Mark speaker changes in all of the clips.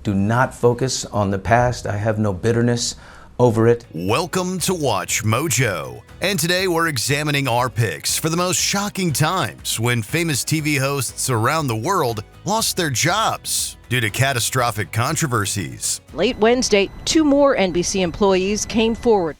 Speaker 1: do not focus on the past. I have no bitterness over it.
Speaker 2: Welcome to Watch Mojo. And today we're examining our picks for the most shocking times when famous TV hosts around the world lost their jobs due to catastrophic controversies.
Speaker 3: Late Wednesday, 2 more NBC employees came forward.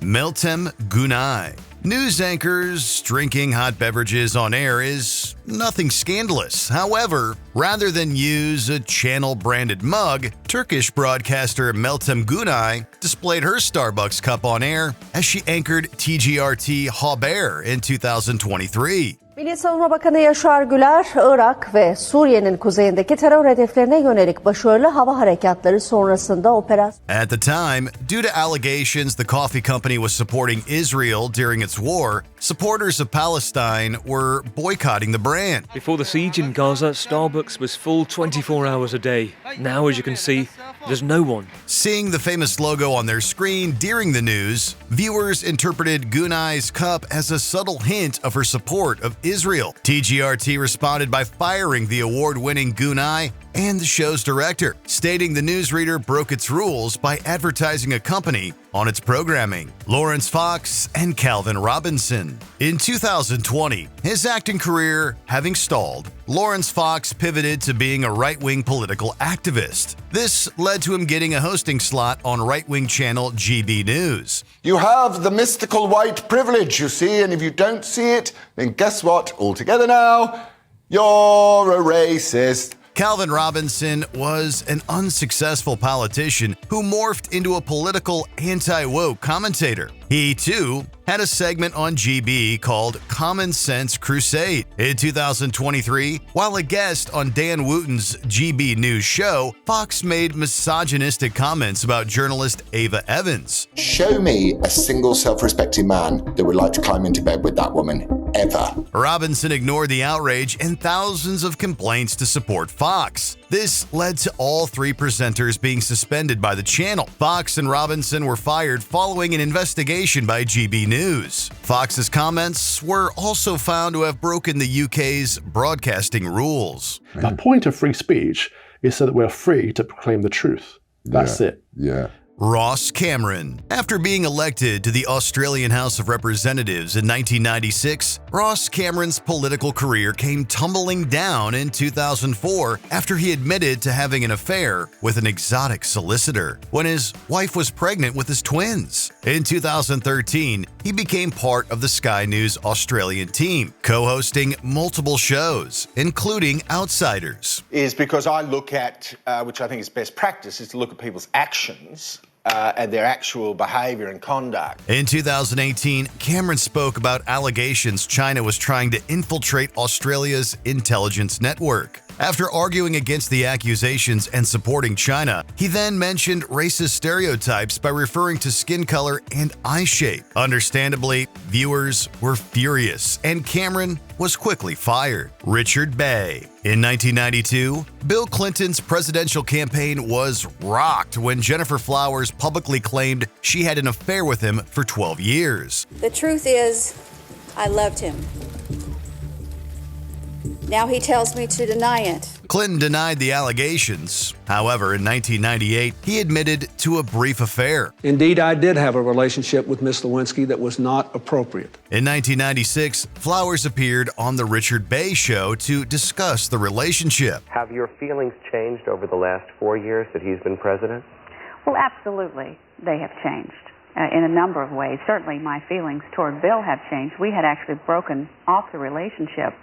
Speaker 2: Meltem Gunnai. News anchors drinking hot beverages on air is nothing scandalous. However, rather than use a channel-branded mug, Turkish broadcaster Meltem Gunnai displayed her Starbucks cup on air as she anchored TGRT Haber in 2023.
Speaker 4: Milli Savunma Bakanı Yaşar Güler, Irak ve Suriye'nin kuzeyindeki terör hedeflerine yönelik başarılı hava harekatları sonrasında operasyon...
Speaker 2: At the time, due to allegations the coffee company was supporting Israel during its war, supporters of Palestine were boycotting the brand.
Speaker 5: Before the siege in Gaza, Starbucks was full 24 hours a day. Now, as you can see, there's no one.
Speaker 2: Seeing the famous logo on their screen during the news, viewers interpreted Gunnai's cup as a subtle hint of her support of Israel. TGRT responded by firing the award-winning Gunnai and the show's director, stating the newsreader broke its rules by advertising a company on its programming. Lawrence Fox and Calvin Robinson. In 2020, his acting career having stalled, Lawrence Fox pivoted to being a right-wing political activist. This led to him getting a hosting slot on right-wing channel GB News.
Speaker 6: You have the mystical white privilege, you see, and if you don't see it, then guess what? All together now, you're a racist.
Speaker 2: Calvin Robinson was an unsuccessful politician who morphed into a political anti-woke commentator. He, too, had a segment on GB called Common Sense Crusade. In 2023, while a guest on Dan Wooten's GB News show, Fox made misogynistic comments about journalist Ava Evans.
Speaker 6: Show me a single self-respecting man that would like to climb into bed with that woman, ever.
Speaker 2: Robinson ignored the outrage and thousands of complaints to support Fox. This led to all 3 presenters being suspended by the channel. Fox and Robinson were fired following an investigation by GB News. Fox's comments were also found to have broken the UK's broadcasting rules.
Speaker 7: The point of free speech is so that we're free to proclaim the truth. That's it.
Speaker 6: Yeah.
Speaker 2: Ross Cameron. After being elected to the Australian House of Representatives in 1996, Ross Cameron's political career came tumbling down in 2004 after he admitted to having an affair with an exotic solicitor when his wife was pregnant with his twins. In 2013, he became part of the Sky News Australian team, co-hosting multiple shows, including Outsiders.
Speaker 8: Is because I look at, which I think is best practice, is to look at people's actions and their actual behavior and conduct.
Speaker 2: In 2018, Cameron spoke about allegations China was trying to infiltrate Australia's intelligence network. After arguing against the accusations and supporting China, he then mentioned racist stereotypes by referring to skin color and eye shape. Understandably, viewers were furious, and Cameron was quickly fired. Richard Bay. In 1992, Bill Clinton's presidential campaign was rocked when Gennifer Flowers publicly claimed she had an affair with him for 12 years.
Speaker 9: The truth is, I loved him. Now he tells me to deny it.
Speaker 2: Clinton denied the allegations. However, in 1998, he admitted to a brief affair.
Speaker 10: Indeed, I did have a relationship with Miss Lewinsky that was not appropriate.
Speaker 2: In 1996, Flowers appeared on The Richard Bay Show to discuss the relationship.
Speaker 11: Have your feelings changed over the last 4 years that he's been president?
Speaker 12: Well, absolutely, they have changed in a number of ways. Certainly, my feelings toward Bill have changed. We had actually broken off the relationship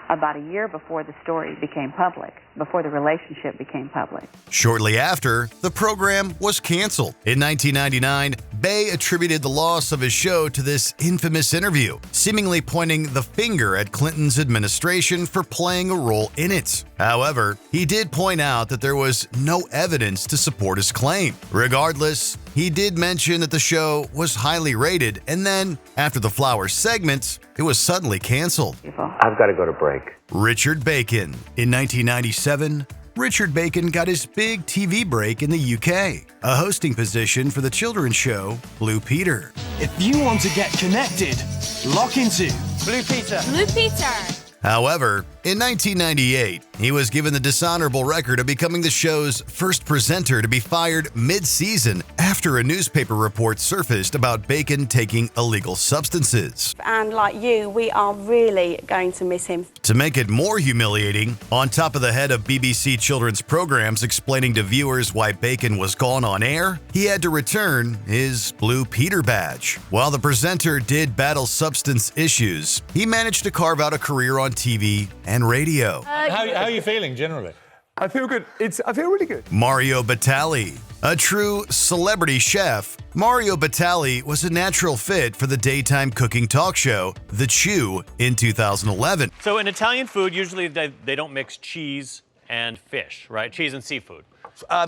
Speaker 12: about a year before the story became public, before the relationship became public.
Speaker 2: Shortly after, the program was canceled. In 1999, Bay attributed the loss of his show to this infamous interview, seemingly pointing the finger at Clinton's administration for playing a role in it. However, he did point out that there was no evidence to support his claim. Regardless, he did mention that the show was highly rated, and then, after the Flowers segment, it was suddenly canceled.
Speaker 11: I've got to go to break.
Speaker 2: Richard Bacon. In 1997, Richard Bacon got his big TV break in the UK, a hosting position for the children's show Blue Peter.
Speaker 13: If you want to get connected, lock into
Speaker 14: Blue Peter.
Speaker 13: Blue Peter.
Speaker 2: However, In 1998, he was given the dishonorable record of becoming the show's first presenter to be fired mid-season after a newspaper report surfaced about Bacon taking illegal substances.
Speaker 13: And like you, we are really going to miss him.
Speaker 2: To make it more humiliating, on top of the head of BBC children's programs explaining to viewers why Bacon was gone on air, he had to return his Blue Peter badge. While the presenter did battle substance issues, he managed to carve out a career on TV and radio.
Speaker 14: How are you feeling generally?
Speaker 15: I feel good. I feel really good.
Speaker 2: Mario Batali. A true celebrity chef, Mario Batali was a natural fit for the daytime cooking talk show, The Chew, in 2011.
Speaker 14: So in Italian food, usually they don't mix cheese and fish, right? Cheese and seafood.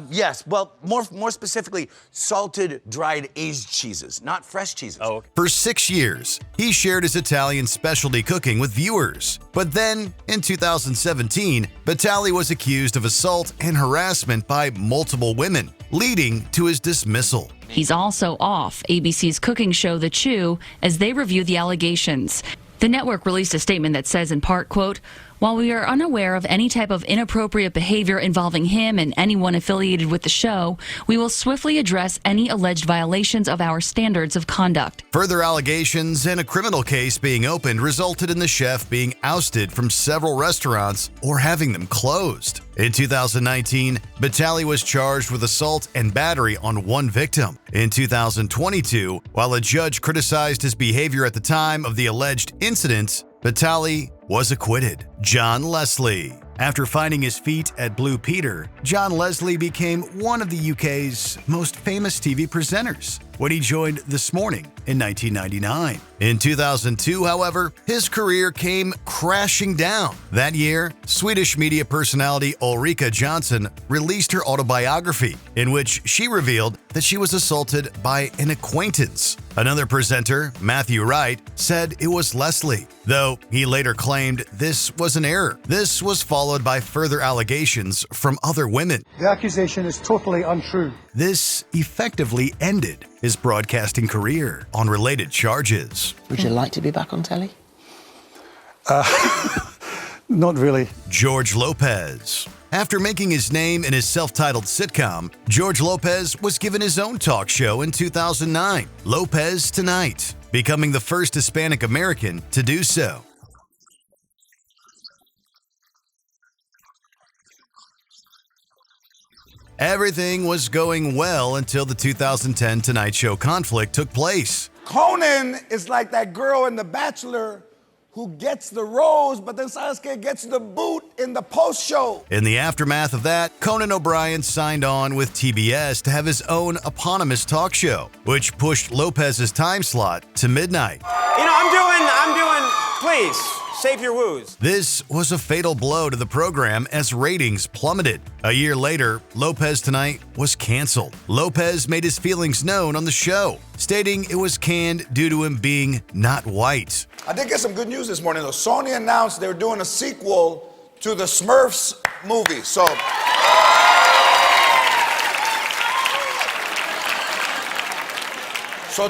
Speaker 16: Yes, well, more specifically, salted, dried, aged cheeses, not fresh cheeses.
Speaker 14: Oh, okay.
Speaker 2: For 6 years, he shared his Italian specialty cooking with viewers. But then, in 2017, Batali was accused of assault and harassment by multiple women, leading to his dismissal.
Speaker 17: He's also off ABC's cooking show, The Chew, as they review the allegations. The network released a statement that says, in part, quote, "While we are unaware of any type of inappropriate behavior involving him and anyone affiliated with the show, we will swiftly address any alleged violations of our standards of conduct."
Speaker 2: Further allegations and a criminal case being opened resulted in the chef being ousted from several restaurants or having them closed. In 2019, Batali was charged with assault and battery on one victim. In 2022, while a judge criticized his behavior at the time of the alleged incident, Batali was acquitted. John Leslie. After finding his feet at Blue Peter, John Leslie became one of the UK's most famous TV presenters when he joined This Morning in 1999. In 2002, however, his career came crashing down. That year, Swedish media personality Ulrika Jonsson released her autobiography, in which she revealed that she was assaulted by an acquaintance. Another presenter, Matthew Wright, said it was Leslie, though he later claimed this was an error. This was followed by further allegations from other women.
Speaker 18: The accusation is totally untrue.
Speaker 2: This effectively ended his broadcasting career on related charges.
Speaker 19: Would you like to be back on telly?
Speaker 18: Not really.
Speaker 2: George Lopez. After making his name in his self-titled sitcom, George Lopez was given his own talk show in 2009, Lopez Tonight, becoming the first Hispanic American to do so. Everything was going well until the 2010 Tonight Show conflict took place.
Speaker 20: Conan is like that girl in The Bachelor who gets the rose, but then Sasuke gets the boot in the post-show.
Speaker 2: In the aftermath of that, Conan O'Brien signed on with TBS to have his own eponymous talk show, which pushed Lopez's time slot to midnight.
Speaker 21: You know, I'm doing, please, save your woos.
Speaker 2: This was a fatal blow to the program as ratings plummeted. A year later, Lopez Tonight was canceled. Lopez made his feelings known on the show, stating it was canned due to him being not white.
Speaker 20: I did get some good news this morning, though. Sony announced they were doing a sequel to the Smurfs movie, so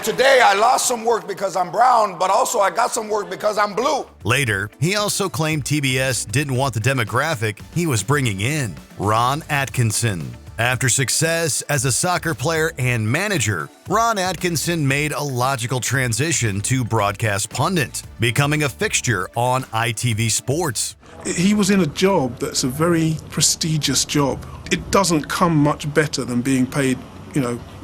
Speaker 20: today I lost some work because I'm brown, but also I got some work because I'm blue.
Speaker 2: Later, he also claimed TBS didn't want the demographic he was bringing in, Ron Atkinson. After success as a soccer player and manager, Ron Atkinson made a logical transition to broadcast pundit, becoming a fixture on ITV Sports.
Speaker 22: He was in a job that's a very prestigious job. It doesn't come much better than being paid,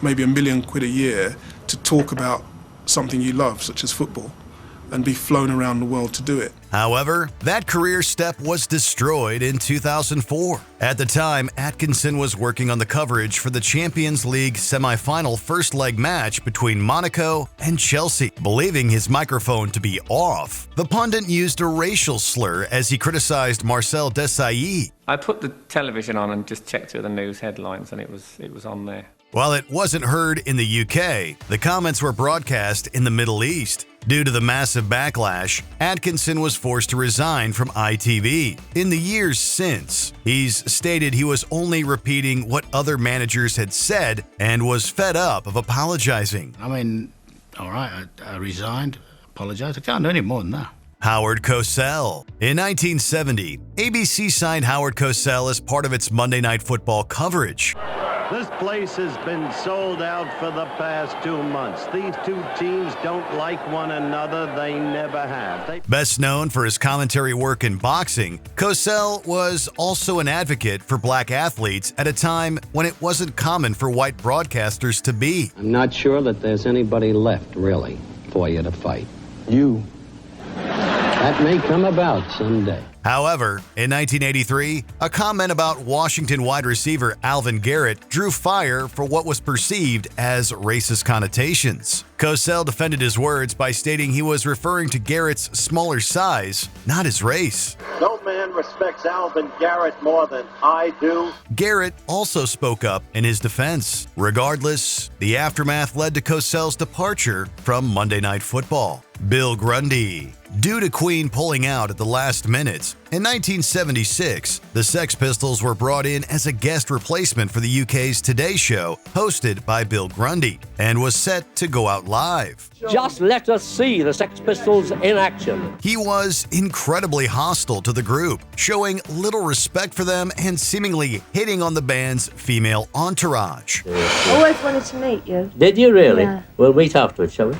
Speaker 22: maybe £1 million a year to talk about something you love, such as football, and be flown around the world to do it.
Speaker 2: However, that career step was destroyed in 2004. At the time, Atkinson was working on the coverage for the Champions League semi-final first leg match between Monaco and Chelsea. Believing his microphone to be off, the pundit used a racial slur as he criticized Marcel Desailly.
Speaker 23: I put the television on and just checked through the news headlines, and it was on there.
Speaker 2: While it wasn't heard in the UK, the comments were broadcast in the Middle East. Due to the massive backlash, Atkinson was forced to resign from ITV. In the years since, he's stated he was only repeating what other managers had said and was fed up of apologizing.
Speaker 24: I mean, all right, I resigned, apologized. I can't do any more than that.
Speaker 2: Howard Cosell. In 1970, ABC signed Howard Cosell as part of its Monday Night Football coverage.
Speaker 1: This place has been sold out for the past 2 months. These two teams don't like one another. They never have.
Speaker 2: Best known for his commentary work in boxing, Cosell was also an advocate for black athletes at a time when it wasn't common for white broadcasters to be.
Speaker 3: I'm not sure that there's anybody left, really, for you to fight.
Speaker 10: You.
Speaker 3: That may come about someday.
Speaker 2: However, in 1983, a comment about Washington wide receiver Alvin Garrett drew fire for what was perceived as racist connotations. Cosell defended his words by stating he was referring to Garrett's smaller size, not his race.
Speaker 1: No man respects Alvin Garrett more than I do.
Speaker 2: Garrett also spoke up in his defense. Regardless, the aftermath led to Cosell's departure from Monday Night Football. Bill Grundy. Due to Queen pulling out at the last minute, in 1976, the Sex Pistols were brought in as a guest replacement for the UK's Today Show, hosted by Bill Grundy, and was set to go out live.
Speaker 3: Just let us see the Sex Pistols in action.
Speaker 2: He was incredibly hostile to the group, showing little respect for them and seemingly hitting on the band's female entourage.
Speaker 19: I always wanted to meet you.
Speaker 3: Did you really?
Speaker 19: Yeah.
Speaker 3: We'll meet afterwards, shall we?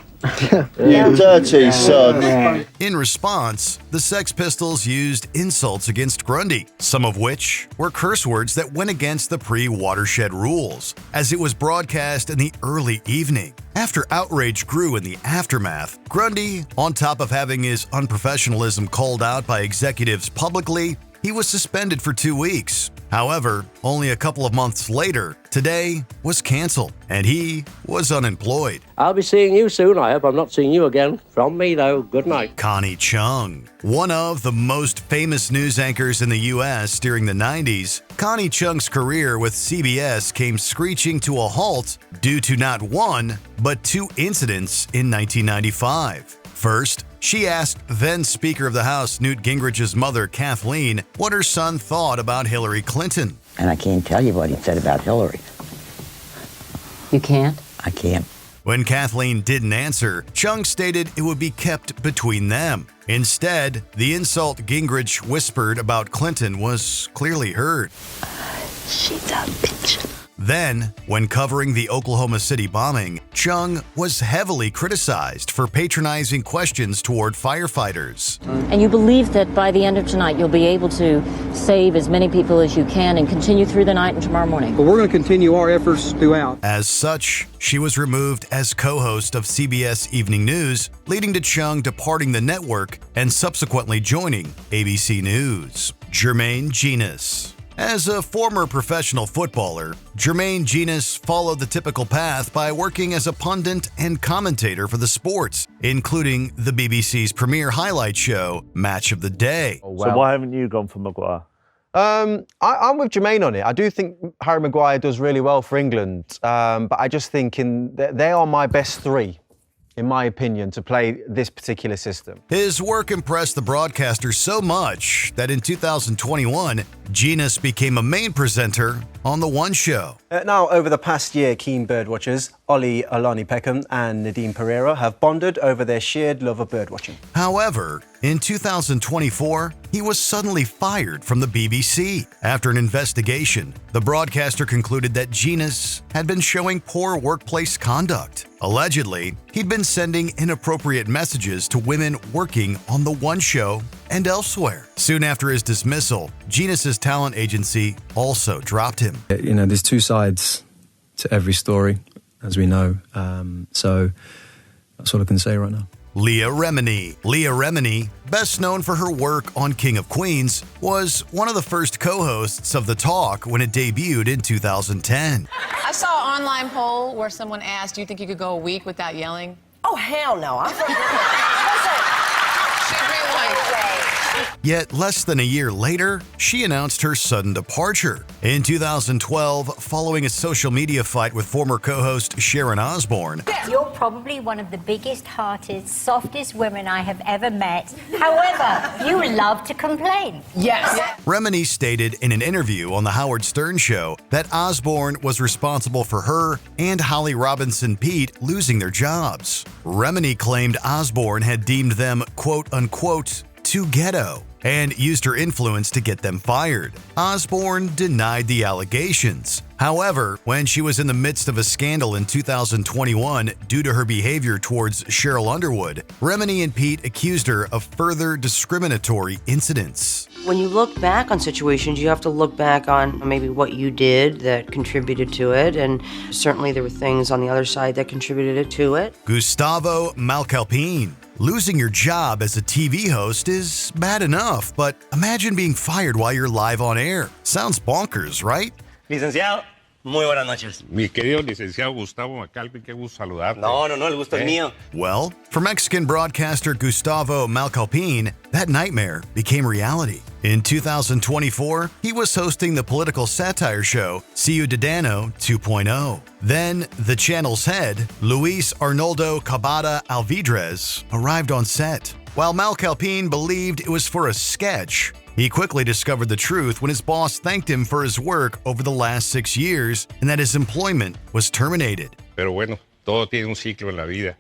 Speaker 1: You dirty son.
Speaker 2: In response, the Sex Pistols used insults against Grundy, some of which were curse words that went against the pre-Watershed rules, as it was broadcast in the early evening. After outrage grew in the aftermath, Grundy, on top of having his unprofessionalism called out by executives publicly, he was suspended for 2 weeks. However, only a couple of months later, Today was canceled, and he was unemployed.
Speaker 3: I'll be seeing you soon. I hope I'm not seeing you again. From me, though, good night.
Speaker 2: Connie Chung. One of the most famous news anchors in the U.S. during the 90s, Connie Chung's career with CBS came screeching to a halt due to not one, but two incidents in 1995. First, she asked then Speaker of the House Newt Gingrich's mother, Kathleen, what her son thought about Hillary Clinton.
Speaker 24: And I can't tell you what he said about Hillary.
Speaker 25: You can't?
Speaker 24: I can't.
Speaker 2: When Kathleen didn't answer, Chung stated it would be kept between them. Instead, the insult Gingrich whispered about Clinton was clearly heard.
Speaker 25: She's a bitch.
Speaker 2: Then, when covering the Oklahoma City bombing, Chung was heavily criticized for patronizing questions toward firefighters.
Speaker 25: And you believe that by the end of tonight you'll be able to save as many people as you can and continue through the night and tomorrow morning?
Speaker 10: But we're going to continue our efforts throughout.
Speaker 2: As such, she was removed as co-host of CBS Evening News, leading to Chung departing the network and subsequently joining ABC News. Germaine Genus. As a former professional footballer, Germaine Genus followed the typical path by working as a pundit and commentator for the sports, including the BBC's premier highlight show, Match of the Day.
Speaker 26: Oh, wow. So why haven't you gone for Maguire? I'm with Germaine on it. I do think Harry Maguire does really well for England, but I just think they are my best three, in my opinion, to play this particular system.
Speaker 2: His work impressed the broadcaster so much that in 2021, Genus became a main presenter on The One Show.
Speaker 27: Now, over the past year, keen birdwatchers Ollie Alani Peckham and Nadine Pereira have bonded over their shared love of birdwatching.
Speaker 2: However, in 2024, he was suddenly fired from the BBC. After an investigation, the broadcaster concluded that Genus had been showing poor workplace conduct. Allegedly, he'd been sending inappropriate messages to women working on The One Show and elsewhere. Soon after his dismissal, Genus's talent agency also dropped him.
Speaker 28: You know, there's two sides to every story, as we know. So that's all I can say right now.
Speaker 2: Leah Remeny. Leah Remeny, best known for her work on King of Queens, was one of the first co-hosts of The Talk when it debuted in 2010.
Speaker 29: I saw an online poll where someone asked, do you think you could go a week without yelling?
Speaker 30: Oh, hell no. I'm from
Speaker 2: Yet less than a year later, she announced her sudden departure. In 2012, following a social media fight with former co-host Sharon Osborne,
Speaker 4: "You're probably one of the biggest-hearted, softest women I have ever met. However, you love to complain." Yes.
Speaker 2: Remeny stated in an interview on The Howard Stern Show that Osborne was responsible for her and Holly Robinson Peete losing their jobs. Remeny claimed Osborne had deemed them quote-unquote too ghetto and used her influence to get them fired. Osborne denied the allegations. However, when she was in the midst of a scandal in 2021 due to her behavior towards Cheryl Underwood, Remeny and Peete accused her of further discriminatory incidents.
Speaker 5: When you look back on situations, you have to look back on maybe what you did that contributed to it, and certainly there were things on the other side that contributed to it.
Speaker 2: Gustavo Malcpine. Losing your job as a TV host is bad enough, but imagine being fired while you're live on air. Sounds bonkers, right?
Speaker 6: Licenciado, muy buenas noches.
Speaker 7: Mi querido licenciado Gustavo Malcpine, qué gusto saludarte.
Speaker 6: No, el gusto es mío.
Speaker 2: Well, for Mexican broadcaster Gustavo Malcpine, that nightmare became reality. In 2024, he was hosting the political satire show Ciudadano 2.0. Then, the channel's head, Luis Arnoldo Cabada Alvidrez, arrived on set. While Malcpine believed it was for a sketch, he quickly discovered the truth when his boss thanked him for his work over the last 6 years and that his employment was terminated.
Speaker 7: Pero bueno, todo tiene un ciclo en la vida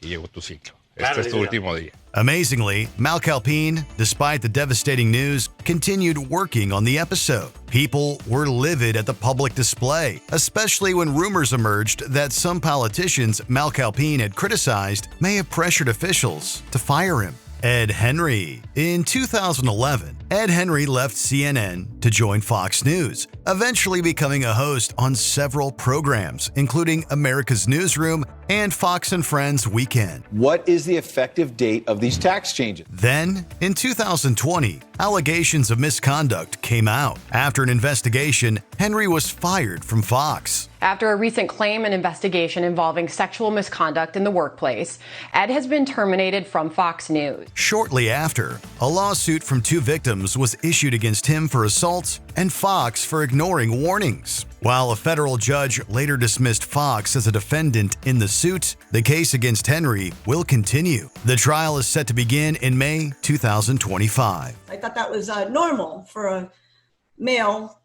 Speaker 7: y llegó tu ciclo. Este es tu último día.
Speaker 2: Amazingly, Malcpine, despite the devastating news, continued working on the episode. People were livid at the public display, especially when rumors emerged that some politicians Malcpine had criticized may have pressured officials to fire him. Ed Henry. In 2011, Ed Henry left CNN to join Fox News, eventually becoming a host on several programs, including America's Newsroom and Fox and Friends Weekend.
Speaker 8: What is the effective date of these tax changes?
Speaker 2: Then, in 2020, allegations of misconduct came out. After an investigation, Henry was fired from Fox.
Speaker 9: After a recent claim and investigation involving sexual misconduct in the workplace, Ed has been terminated from Fox News.
Speaker 2: Shortly after, a lawsuit from 2 victims was issued against him for assault and Fox for ignoring warnings. While a federal judge later dismissed Fox as a defendant in the suit, the case against Henry will continue. The trial is set to begin in May 2025.
Speaker 11: I thought that was normal for a male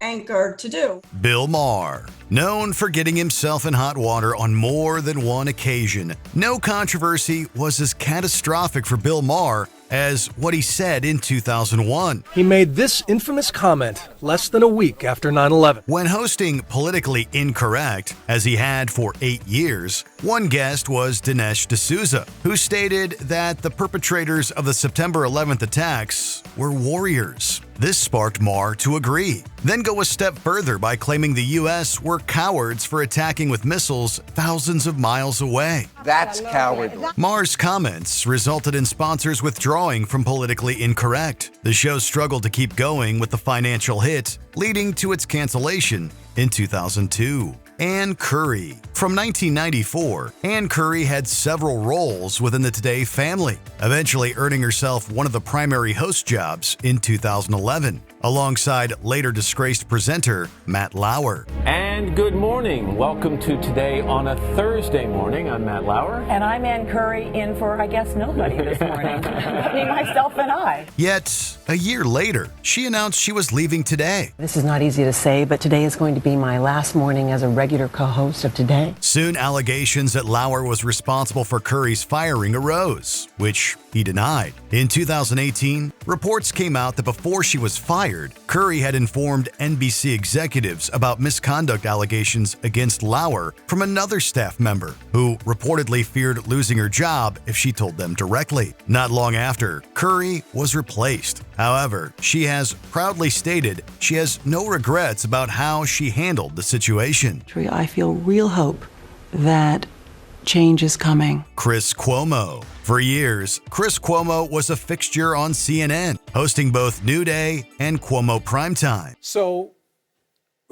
Speaker 11: anchor to do.
Speaker 2: Bill Maher, known for getting himself in hot water on more than one occasion. No controversy was as catastrophic for Bill Maher as what he said in 2001.
Speaker 12: He made this infamous comment less than a week after 9/11.
Speaker 2: When hosting Politically Incorrect, as he had for 8 years, one guest was Dinesh D'Souza, who stated that the perpetrators of the September 11th attacks were warriors. This sparked Maher to agree, then go a step further by claiming the U.S. were cowards for attacking with missiles thousands of miles away.
Speaker 8: That's cowardly.
Speaker 2: Maher's comments resulted in sponsors withdrawing from Politically Incorrect. The show struggled to keep going with the financial hit, leading to its cancellation in 2002. Ann Curry. From 1994, Ann Curry had several roles within the Today family, eventually earning herself one of the primary host jobs in 2011, alongside later disgraced presenter Matt Lauer.
Speaker 13: And good morning. Welcome to Today on a Thursday morning. I'm Matt Lauer.
Speaker 30: And I'm Ann Curry, in for, I guess, nobody this morning. Me, myself, and I.
Speaker 2: Yet, a year later, she announced she was leaving Today.
Speaker 30: This is not easy to say, but today is going to be my last morning as a regular co-host of Today.
Speaker 2: Soon, allegations that Lauer was responsible for Curry's firing arose, which he denied. In 2018, reports came out that before she was fired, Curry had informed NBC executives about misconduct allegations against Lauer from another staff member, who reportedly feared losing her job if she told them directly. Not long after, Curry was replaced. However, she has proudly stated she has no regrets about how she handled the situation.
Speaker 31: I feel real hope that change is coming.
Speaker 2: Chris Cuomo. For years, Chris Cuomo was a fixture on CNN, hosting both New Day and Cuomo Primetime.
Speaker 10: So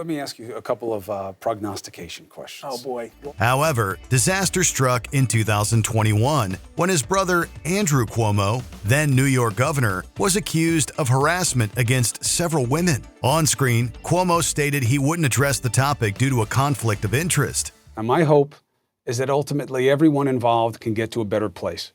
Speaker 10: Let me ask you a couple of prognostication questions.
Speaker 12: Oh, boy.
Speaker 2: However, disaster struck in 2021 when his brother Andrew Cuomo, then New York governor, was accused of harassment against several women. On screen, Cuomo stated he wouldn't address the topic due to a conflict of interest.
Speaker 10: And my hope is that ultimately everyone involved can get to a better place,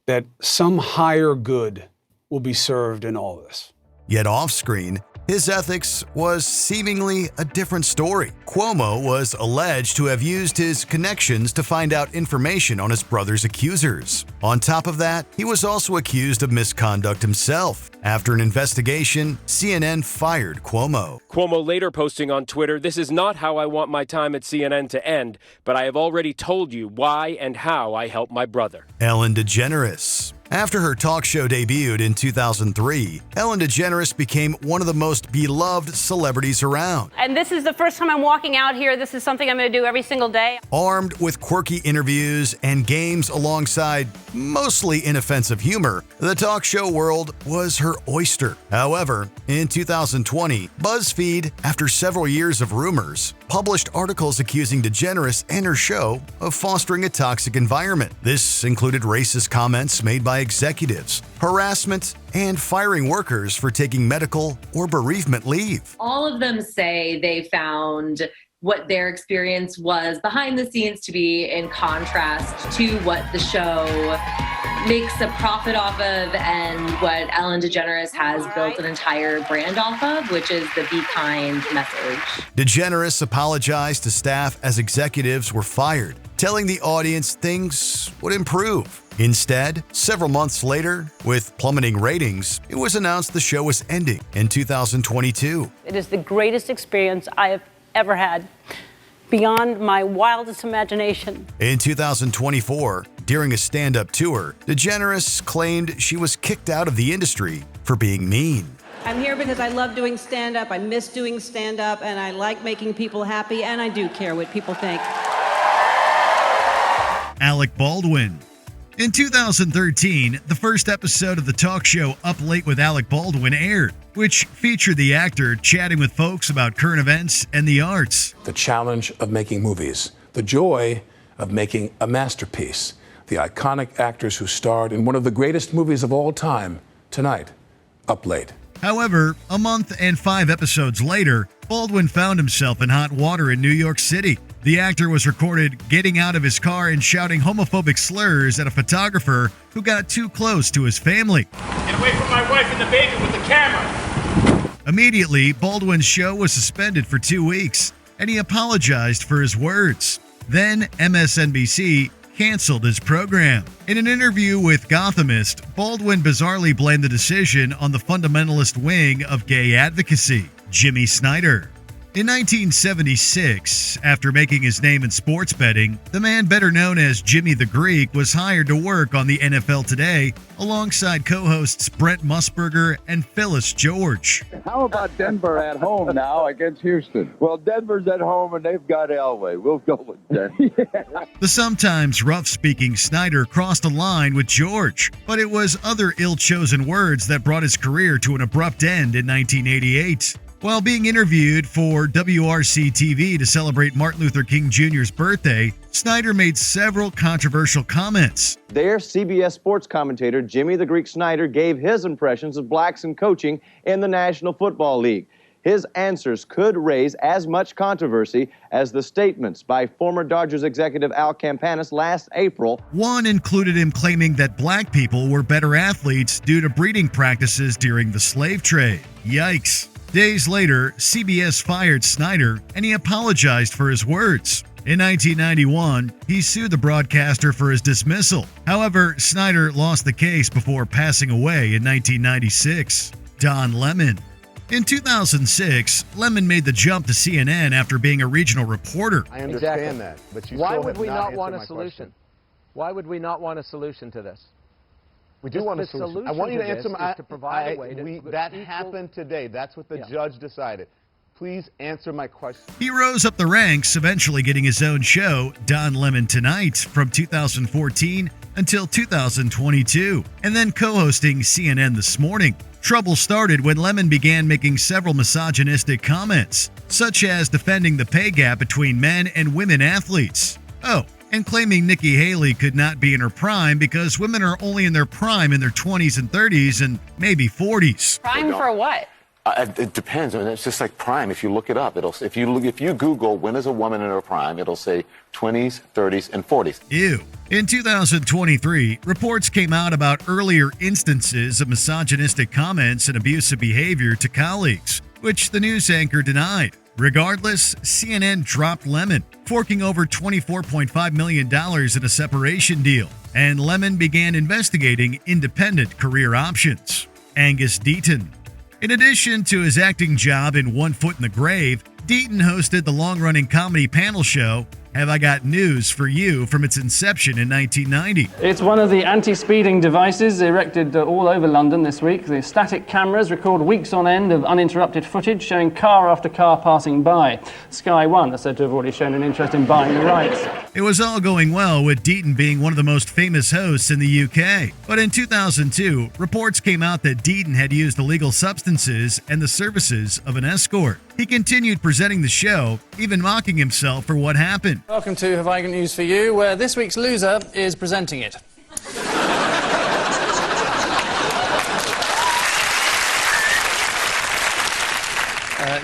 Speaker 10: that some higher good will be served in all this.
Speaker 2: Yet off-screen, his ethics was seemingly a different story. Cuomo was alleged to have used his connections to find out information on his brother's accusers. On top of that, he was also accused of misconduct himself. After an investigation, CNN fired Cuomo.
Speaker 1: Cuomo later posting on Twitter, "This is not how I want my time at CNN to end, but I have already told you why and how I helped my brother."
Speaker 2: Ellen DeGeneres. After her talk show debuted in 2003, Ellen DeGeneres became one of the most beloved celebrities around.
Speaker 14: And this is the first time I'm walking out here. This is something I'm going to do every single day.
Speaker 2: Armed with quirky interviews and games alongside mostly inoffensive humor, the talk show world was her oyster. However, in 2020, BuzzFeed, after several years of rumors, published articles accusing DeGeneres and her show of fostering a toxic environment. This included racist comments made by executives, harassment, and firing workers for taking medical or bereavement leave.
Speaker 15: All of them say they found what their experience was behind the scenes to be in contrast to what the show makes a profit off of and what Ellen DeGeneres has built an entire brand off of, which is the Be Kind message.
Speaker 2: DeGeneres apologized to staff as executives were fired, telling the audience things would improve. Instead, several months later, with plummeting ratings, it was announced the show was ending in 2022.
Speaker 14: It is the greatest experience I have ever had, beyond my wildest imagination.
Speaker 2: In 2024, during a stand-up tour, DeGeneres claimed she was kicked out of the industry for being mean.
Speaker 16: I'm here because I love doing stand-up, I miss doing stand-up, and I like making people happy, and I do care what people think.
Speaker 2: Alec Baldwin. In 2013, the first episode of the talk show Up Late with Alec Baldwin aired, which featured the actor chatting with folks about current events and the arts.
Speaker 17: The challenge of making movies, the joy of making a masterpiece, the iconic actors who starred in one of the greatest movies of all time, tonight, Up Late.
Speaker 2: However, a month and 5 episodes later, Baldwin found himself in hot water in New York City. The actor was recorded getting out of his car and shouting homophobic slurs at a photographer who got too close to his family.
Speaker 18: Get away from my wife and the baby with the camera!
Speaker 2: Immediately, Baldwin's show was suspended for 2 weeks, and he apologized for his words. Then MSNBC canceled his program. In an interview with Gothamist, Baldwin bizarrely blamed the decision on the fundamentalist wing of gay advocacy, Jimmy Snyder. In 1976, after making his name in sports betting, the man better known as Jimmy the Greek was hired to work on the NFL Today alongside co-hosts Brent Musburger and Phyllis George.
Speaker 19: How about Denver at home now against Houston? Well, Denver's at home and they've got Elway. We'll go with Denver.
Speaker 2: The sometimes rough-speaking Snyder crossed a line with George, but it was other ill-chosen words that brought his career to an abrupt end in 1988. While being interviewed for WRC-TV to celebrate Martin Luther King Jr.'s birthday, Snyder made several controversial comments.
Speaker 20: There, CBS sports commentator Jimmy the Greek Snyder gave his impressions of blacks in coaching in the National Football League. His answers could raise as much controversy as the statements by former Dodgers executive Al Campanis last April.
Speaker 2: One included him claiming that black people were better athletes due to breeding practices during the slave trade. Yikes. Days later, CBS fired Snyder, and he apologized for his words. In 1991, he sued the broadcaster for his dismissal. However, Snyder lost the case before passing away in 1996. Don Lemon. In 2006, Lemon made the jump to CNN after being a regional reporter.
Speaker 21: I understand that, but you
Speaker 13: Why would we not want a solution? Why would we not want a solution to this?
Speaker 21: We do want a solution. I want you to answer my.
Speaker 13: To provide a way to
Speaker 21: that happened today. That's what the judge decided. Please answer my question.
Speaker 2: He rose up the ranks, eventually getting his own show, Don Lemon Tonight, from 2014 until 2022, and then co-hosting CNN This Morning. Trouble started when Lemon began making several misogynistic comments, such as defending the pay gap between men and women athletes. Oh, and claiming Nikki Haley could not be in her prime because women are only in their prime in their 20s and 30s and maybe 40s.
Speaker 9: Prime for what?
Speaker 3: It depends. I mean, it's just like prime. If you look it up, if you Google when is a woman in her prime, it'll say 20s, 30s, and 40s.
Speaker 2: Ew. In 2023, reports came out about earlier instances of misogynistic comments and abusive behavior to colleagues, which the news anchor denied. Regardless, CNN dropped Lemon, forking over $24.5 million in a separation deal, and Lemon began investigating independent career options. Angus Deon. In addition to his acting job in One Foot in the Grave, Deon hosted the long-running comedy panel show Have I Got News for You from its inception in 1990.
Speaker 4: It's one of the anti-speeding devices erected all over London this week. The static cameras record weeks on end of uninterrupted footage showing car after car passing by. Sky One are said to have already shown an interest in buying the rights.
Speaker 2: It was all going well with Deon being one of the most famous hosts in the UK. But in 2002, reports came out that Deon had used illegal substances and the services of an escort. He continued presenting the show, even mocking himself for what happened.
Speaker 4: Welcome to Have I Got News for You, where this week's loser is presenting it.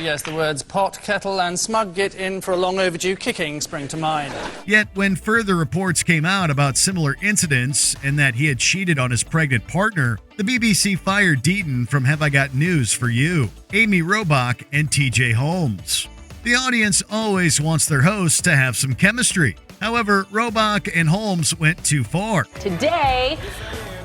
Speaker 4: Yes, the words pot, kettle and smug get in for a long overdue kicking spring to mind.
Speaker 2: Yet when further reports came out about similar incidents and that he had cheated on his pregnant partner, the BBC fired Deon from Have I Got News for You, Amy Robach and TJ Holmes. The audience always wants their hosts to have some chemistry. However, Robach and Holmes went too far.
Speaker 9: Today,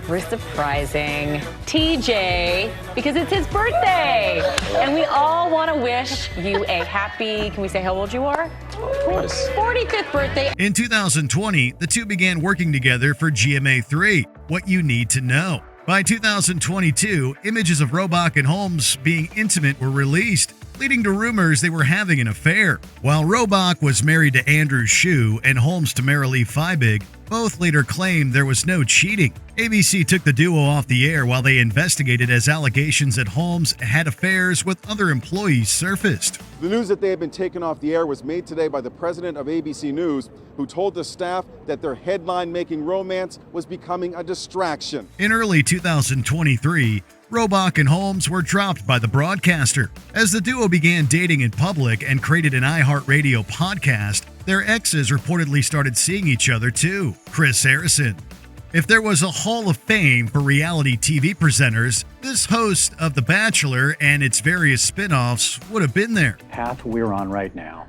Speaker 9: we're surprising TJ because it's his birthday. And we all want to wish you a happy, can we say how old you are? Of course. 45th birthday.
Speaker 2: In 2020, the two began working together for GMA3, What You Need to Know. By 2022, images of Robach and Holmes being intimate were released, leading to rumors they were having an affair. While Robach was married to Andrew Shue and Holmes to Marilee Fiebig, both later claimed there was no cheating. ABC took the duo off the air while they investigated as allegations that Holmes had affairs with other employees surfaced.
Speaker 21: The news that they had been taken off the air was made today by the president of ABC News, who told the staff that their headline-making romance was becoming a distraction.
Speaker 2: In early 2023, Robach and Holmes were dropped by the broadcaster. As the duo began dating in public and created an iHeartRadio podcast, their exes reportedly started seeing each other too. Chris Harrison. If there was a hall of fame for reality TV presenters, this host of The Bachelor and its various spin-offs would have been there.
Speaker 5: The path we're on right now,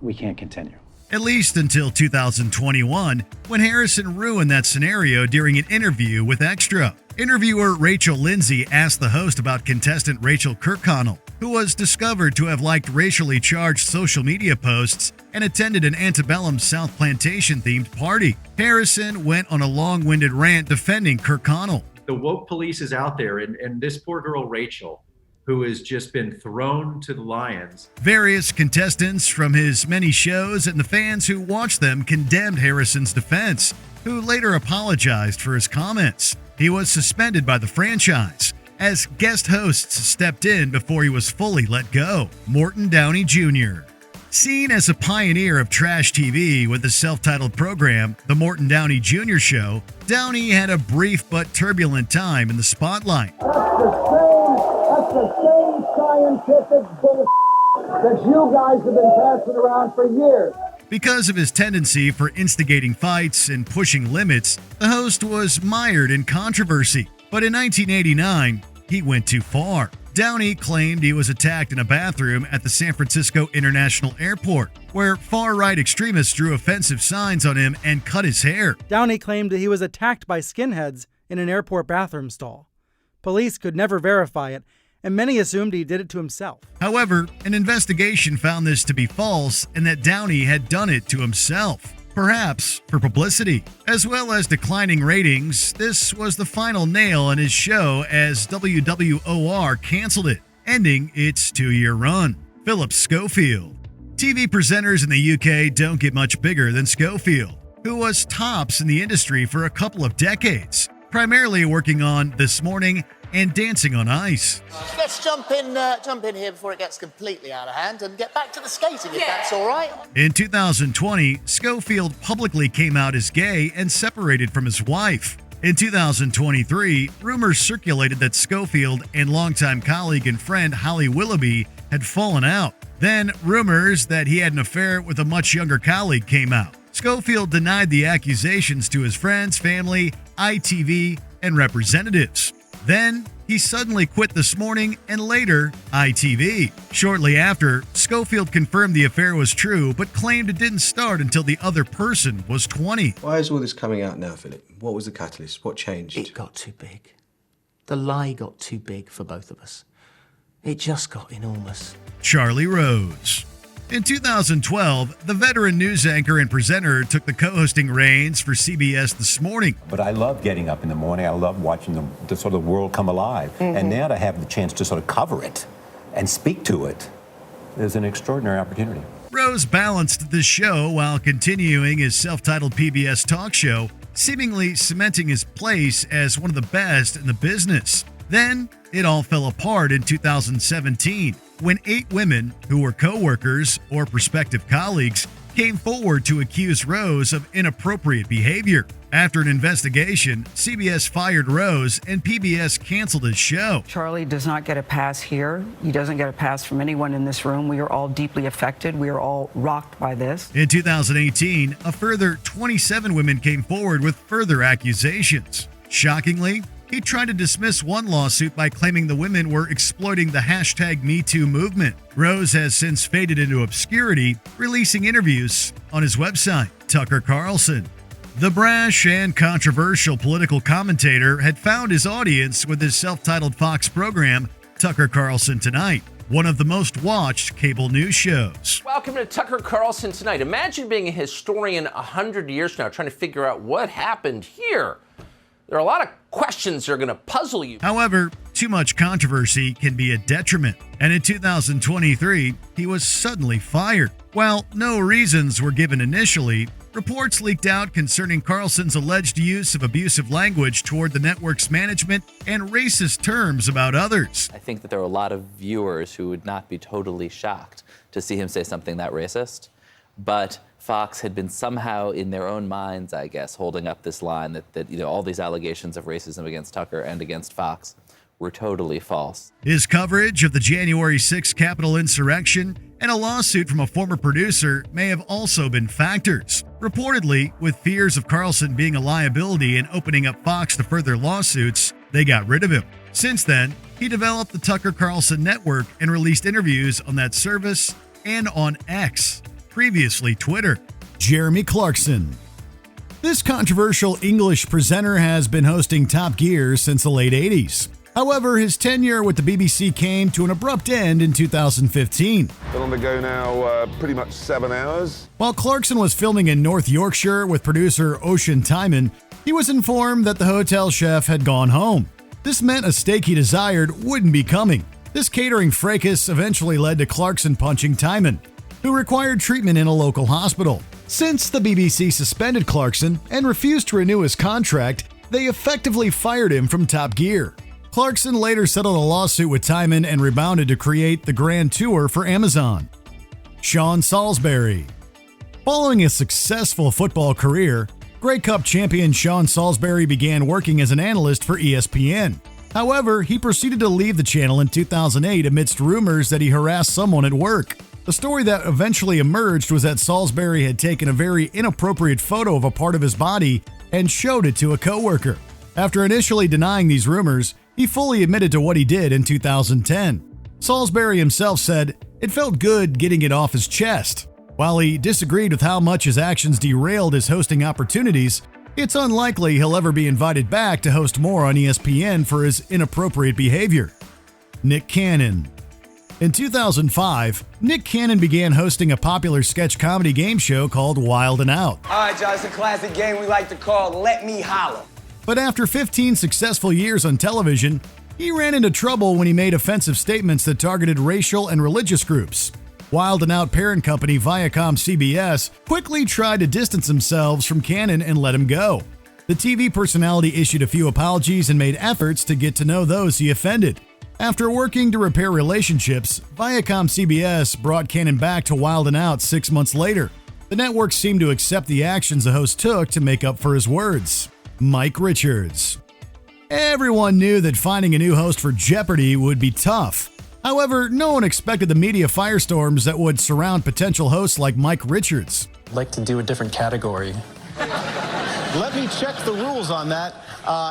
Speaker 5: we can't continue.
Speaker 2: At least until 2021, when Harrison ruined that scenario during an interview with Extra. Interviewer Rachel Lindsay asked the host about contestant Rachel Kirkconnell, who was discovered to have liked racially charged social media posts and attended an antebellum South Plantation-themed party. Harrison went on a long-winded rant defending Kirkconnell.
Speaker 22: The woke police is out there, and this poor girl, Rachel, who has just been thrown to the lions.
Speaker 2: Various contestants from his many shows and the fans who watched them condemned Harrison's defense, who later apologized for his comments. He was suspended by the franchise, as guest hosts stepped in before he was fully let go. Morton Downey Jr. Seen as a pioneer of trash TV with the self-titled program, The Morton Downey Jr. Show, Downey had a brief but turbulent time in the spotlight.
Speaker 23: That's the same scientific bullshit that you guys have been passing around for years.
Speaker 2: Because of his tendency for instigating fights and pushing limits, the host was mired in controversy. But in 1989, he went too far. Downey claimed he was attacked in a bathroom at the San Francisco International Airport, where far-right extremists drew offensive signs on him and cut his hair.
Speaker 24: Downey claimed that he was attacked by skinheads in an airport bathroom stall. Police could never verify it, and many assumed he did it to himself.
Speaker 2: However, an investigation found this to be false and that Downey had done it to himself, perhaps for publicity. As well as declining ratings, this was the final nail in his show as WWOR canceled it, ending its 2-year run. Philip Schofield. TV presenters in the UK don't get much bigger than Schofield, who was tops in the industry for a couple of decades, primarily working on This Morning and Dancing on Ice.
Speaker 6: Let's jump in here before it gets completely out of hand and get back to the skating, if that's all right.
Speaker 2: In 2020, Schofield publicly came out as gay and separated from his wife. In 2023, rumors circulated that Schofield and longtime colleague and friend Holly Willoughby had fallen out. Then, rumors that he had an affair with a much younger colleague came out. Schofield denied the accusations to his friends, family, ITV, and representatives. Then, he suddenly quit This Morning and later ITV. Shortly after, Schofield confirmed the affair was true, but claimed it didn't start until the other person was 20.
Speaker 7: Why is all this coming out now, Philip? What was the catalyst? What changed?
Speaker 6: It got too big. The lie got too big for both of us. It just got enormous.
Speaker 2: Charlie Rose. In 2012, the veteran news anchor and presenter took the co-hosting reins for CBS This Morning.
Speaker 8: But I love getting up in the morning. I love watching the sort of world come alive. And now to have the chance to sort of cover it and speak to it is an extraordinary opportunity.
Speaker 2: Rose balanced the show while continuing his self-titled PBS talk show, seemingly cementing his place as one of the best in the business. Then, it all fell apart in 2017 when 8 women who were co-workers or prospective colleagues came forward to accuse Rose of inappropriate behavior. After an investigation, CBS fired Rose and PBS canceled his show.
Speaker 11: Charlie does not get a pass here. He doesn't get a pass from anyone in this room. We are all deeply affected. We are all rocked by this.
Speaker 2: In 2018, a further 27 women came forward with further accusations. Shockingly, he tried to dismiss one lawsuit by claiming the women were exploiting the hashtag #MeToo movement. Rose has since faded into obscurity, releasing interviews on his website, Tucker Carlson. The brash and controversial political commentator had found his audience with his self-titled Fox program, Tucker Carlson Tonight, one of the most watched cable news shows.
Speaker 13: Welcome to Tucker Carlson Tonight. Imagine being a historian 100 years from now trying to figure out what happened here. There are a lot of questions that are going to puzzle you.
Speaker 2: However, too much controversy can be a detriment, and in 2023, he was suddenly fired. While no reasons were given initially, reports leaked out concerning Carlson's alleged use of abusive language toward the network's management and racist terms about others.
Speaker 25: I think that there are a lot of viewers who would not be totally shocked to see him say something that racist, but Fox had been somehow in their own minds, I guess, holding up this line that all these allegations of racism against Tucker and against Fox were totally false.
Speaker 2: His coverage of the January 6th Capitol insurrection and a lawsuit from a former producer may have also been factors. Reportedly, with fears of Carlson being a liability and opening up Fox to further lawsuits, they got rid of him. Since then, he developed the Tucker Carlson Network and released interviews on that service and on X, previously Twitter. Jeremy Clarkson. This controversial English presenter has been hosting Top Gear since the late 80s. However, his tenure with the BBC came to an abrupt end in 2015.
Speaker 26: Been on the go now pretty much 7 hours.
Speaker 2: While Clarkson was filming in North Yorkshire with producer Ocean Timon, he was informed that the hotel chef had gone home. This meant a steak he desired wouldn't be coming. This catering fracas eventually led to Clarkson punching Timon, who required treatment in a local hospital. Since the BBC suspended Clarkson and refused to renew his contract, they effectively fired him from Top Gear. Clarkson later settled a lawsuit with Timon and rebounded to create the Grand Tour for Amazon. Shawn Salsbury. Following a successful football career, Grey Cup champion Shawn Salsbury began working as an analyst for ESPN. However, he proceeded to leave the channel in 2008 amidst rumors that he harassed someone at work. The story that eventually emerged was that Salsbury had taken a very inappropriate photo of a part of his body and showed it to a coworker. After initially denying these rumors, he fully admitted to what he did in 2010. Salsbury himself said, "It felt good getting it off his chest." While he disagreed with how much his actions derailed his hosting opportunities, it's unlikely he'll ever be invited back to host more on ESPN for his inappropriate behavior. Nick Cannon. In 2005, Nick Cannon began hosting a popular sketch comedy game show called Wild 'N Out.
Speaker 27: All right, y'all, it's a classic game we like to call Let Me Holler.
Speaker 2: But after 15 successful years on television,
Speaker 1: He ran into trouble when he made offensive statements that targeted racial and religious groups. Wild and Out parent company Viacom-CBS quickly tried to distance themselves from Cannon and let him go. The TV personality issued a few apologies and made efforts to get to know those he offended. After working to repair relationships, Viacom-CBS brought Cannon back to Wild and Out 6 months later. The network seemed to accept the actions the host took to make up for his words. Mike Richards. Everyone knew that finding a new host for Jeopardy would be tough. However, no one expected the media firestorms that would surround potential hosts like Mike Richards.
Speaker 10: I'd like to do a different category.
Speaker 12: Let me check the rules on that.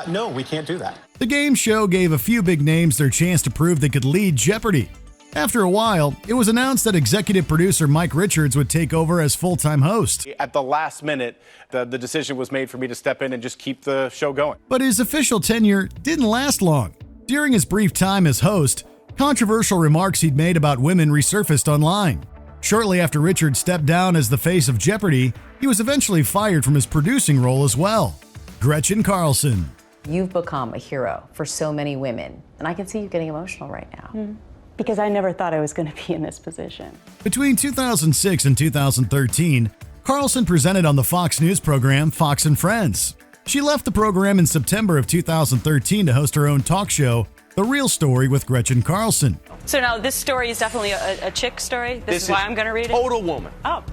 Speaker 12: No, we can't do that.
Speaker 1: The game show gave a few big names their chance to prove they could lead Jeopardy! After a while, it was announced that executive producer Mike Richards would take over as full-time host.
Speaker 14: At the last minute, the decision was made for me to step in and just keep the show going.
Speaker 1: But his official tenure didn't last long. During his brief time as host, controversial remarks he'd made about women resurfaced online. Shortly after Richards stepped down as the face of Jeopardy! He was eventually fired from his producing role as well. Gretchen Carlson.
Speaker 15: You've become a hero for so many women, and I can see you getting emotional right now.
Speaker 16: Because I never thought I was going to be in this position.
Speaker 1: Between 2006 and 2013, Carlson presented on the Fox News program Fox and Friends. She left the program in September of 2013 to host her own talk show, The Real Story with Gretchen Carlson.
Speaker 16: So now this story is definitely a chick story? This is why I'm going to read it?
Speaker 14: Total woman.
Speaker 16: Oh,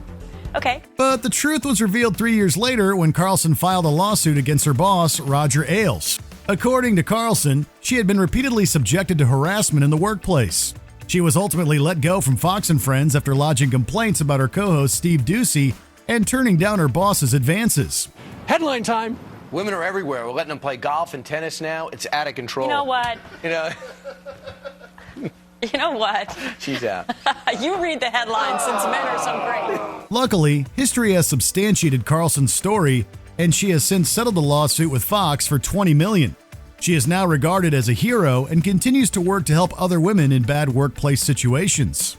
Speaker 16: okay.
Speaker 1: But the truth was revealed 3 years later when Carlson filed a lawsuit against her boss, Roger Ailes. According to Carlson, she had been repeatedly subjected to harassment in the workplace. She was ultimately let go from Fox and Friends after lodging complaints about her co-host Steve Ducey and turning down her boss's advances.
Speaker 27: Headline time. Women are everywhere. We're letting them play golf and tennis now. It's out of control.
Speaker 16: You know what? You know what?
Speaker 27: She's out.
Speaker 16: You read the headlines since men are so great.
Speaker 1: Luckily, history has substantiated Carlson's story, and she has since settled the lawsuit with Fox for $20 million. She is now regarded as a hero and continues to work to help other women in bad workplace situations.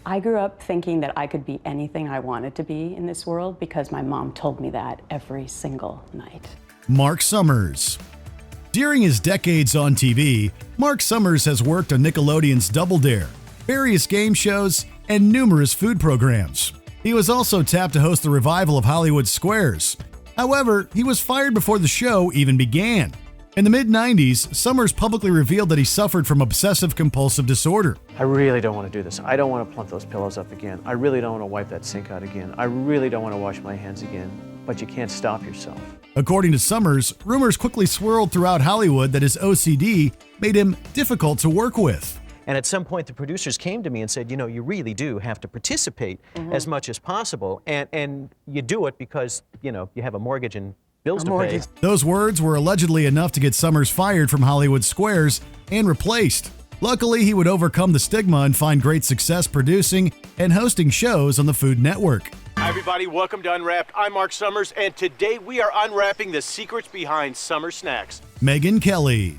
Speaker 16: I grew up thinking that I could be anything I wanted to be in this world because my mom told me that every single night.
Speaker 1: Mark Summers. During his decades on TV, Mark Summers has worked on Nickelodeon's Double Dare, various game shows, and numerous food programs. He was also tapped to host the revival of Hollywood Squares. However, he was fired before the show even began. In the mid-90s, Summers publicly revealed that he suffered from obsessive-compulsive disorder.
Speaker 28: I really don't want to do this. I don't want to plump those pillows up again. I really don't want to wipe that sink out again. I really don't want to wash my hands again. But you can't stop yourself.
Speaker 1: According to Summers, rumors quickly swirled throughout Hollywood that his OCD made him difficult to work with.
Speaker 29: And at some point, the producers came to me and said, you know, you really do have to participate as much as possible. And you do it because, you know, you have a mortgage and bills to pay.
Speaker 1: Those words were allegedly enough to get Summers fired from Hollywood Squares and replaced. Luckily, he would overcome the stigma and find great success producing and hosting shows on the Food Network.
Speaker 14: Hi, everybody. Welcome to Unwrapped. I'm Mark Summers, and today we are unwrapping the secrets behind summer snacks.
Speaker 1: Megyn Kelly.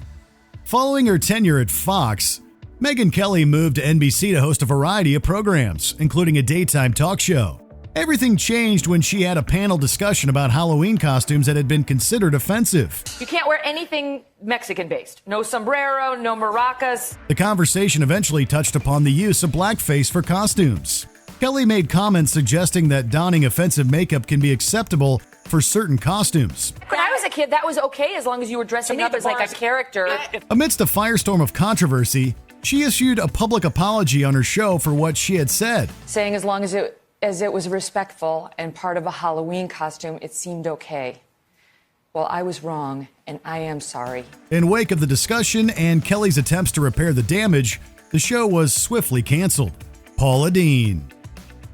Speaker 1: Following her tenure at Fox, Megyn Kelly moved to NBC to host a variety of programs, including a daytime talk show. Everything changed when she had a panel discussion about Halloween costumes that had been considered offensive.
Speaker 30: You can't wear anything Mexican-based. No sombrero, no maracas.
Speaker 1: The conversation eventually touched upon the use of blackface for costumes. Kelly made comments suggesting that donning offensive makeup can be acceptable for certain costumes.
Speaker 30: When I was a kid, that was okay as long as you were dressing up as like a character.
Speaker 1: Amidst a firestorm of controversy, she issued a public apology on her show for what she had said.
Speaker 30: Saying as long as it was respectful and part of a Halloween costume, it seemed okay. Well, I was wrong, and I am sorry.
Speaker 1: In wake of the discussion and Kelly's attempts to repair the damage, the show was swiftly canceled. Paula Deen.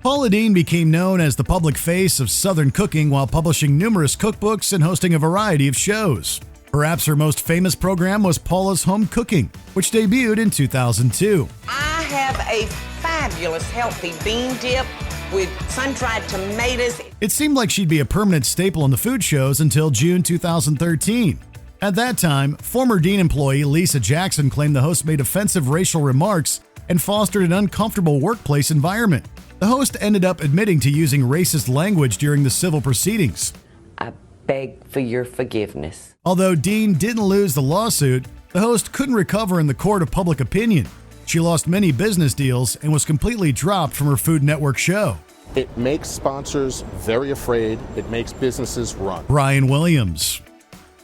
Speaker 1: Paula Deen became known as the public face of Southern cooking while publishing numerous cookbooks and hosting a variety of shows. Perhaps her most famous program was Paula's Home Cooking, which debuted in 2002.
Speaker 31: I have a fabulous healthy bean dip with sun-dried tomatoes.
Speaker 1: It seemed like she'd be a permanent staple on the food shows until June 2013. At that time, former Deen employee Lisa Jackson claimed the host made offensive racial remarks and fostered an uncomfortable workplace environment. The host ended up admitting to using racist language during the civil proceedings.
Speaker 31: I beg for your forgiveness.
Speaker 1: Although Deen didn't lose the lawsuit, The host couldn't recover in the court of public opinion. She lost many business deals and was completely dropped from her Food Network show.
Speaker 3: It makes sponsors very afraid. It makes businesses run.
Speaker 1: Brian Williams.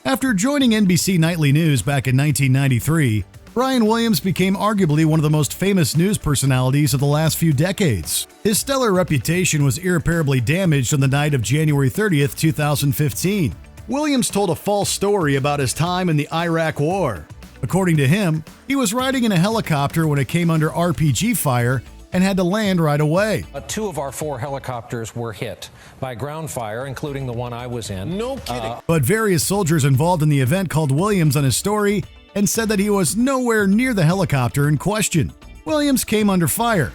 Speaker 1: After joining NBC Nightly News back in 1993, Brian Williams became arguably one of the most famous news personalities of the last few decades. His stellar reputation was irreparably damaged on the night of January 30th, 2015. Williams told a false story about his time in the Iraq War. According to him, he was riding in a helicopter when it came under RPG fire and had to land right away.
Speaker 4: 2 of our 4 helicopters were hit by ground fire, including the one I was in.
Speaker 3: No kidding.
Speaker 1: But various soldiers involved in the event called Williams on his story and said that he was nowhere near the helicopter in question. Williams came under fire,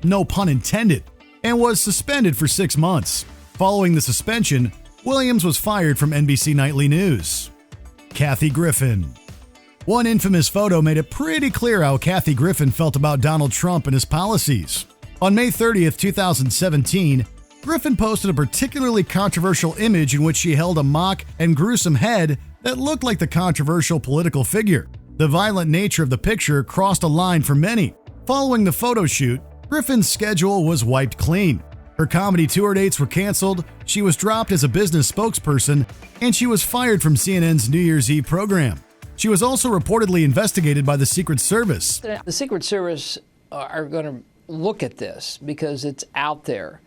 Speaker 1: no pun intended, and was suspended for 6 months. Following the suspension, Williams was fired from NBC Nightly News. Kathy Griffin. One infamous photo made it pretty clear how Kathy Griffin felt about Donald Trump and his policies. On May 30th, 2017, Griffin posted a particularly controversial image in which she held a mock and gruesome head that looked like the controversial political figure. The violent nature of the picture crossed a line for many. Following the photo shoot, Griffin's schedule was wiped clean. Her comedy tour dates were canceled, she was dropped as a business spokesperson, and she was fired from CNN's New Year's Eve program. She was also reportedly investigated by the Secret Service.
Speaker 5: The Secret Service are going to look at this because it's out there.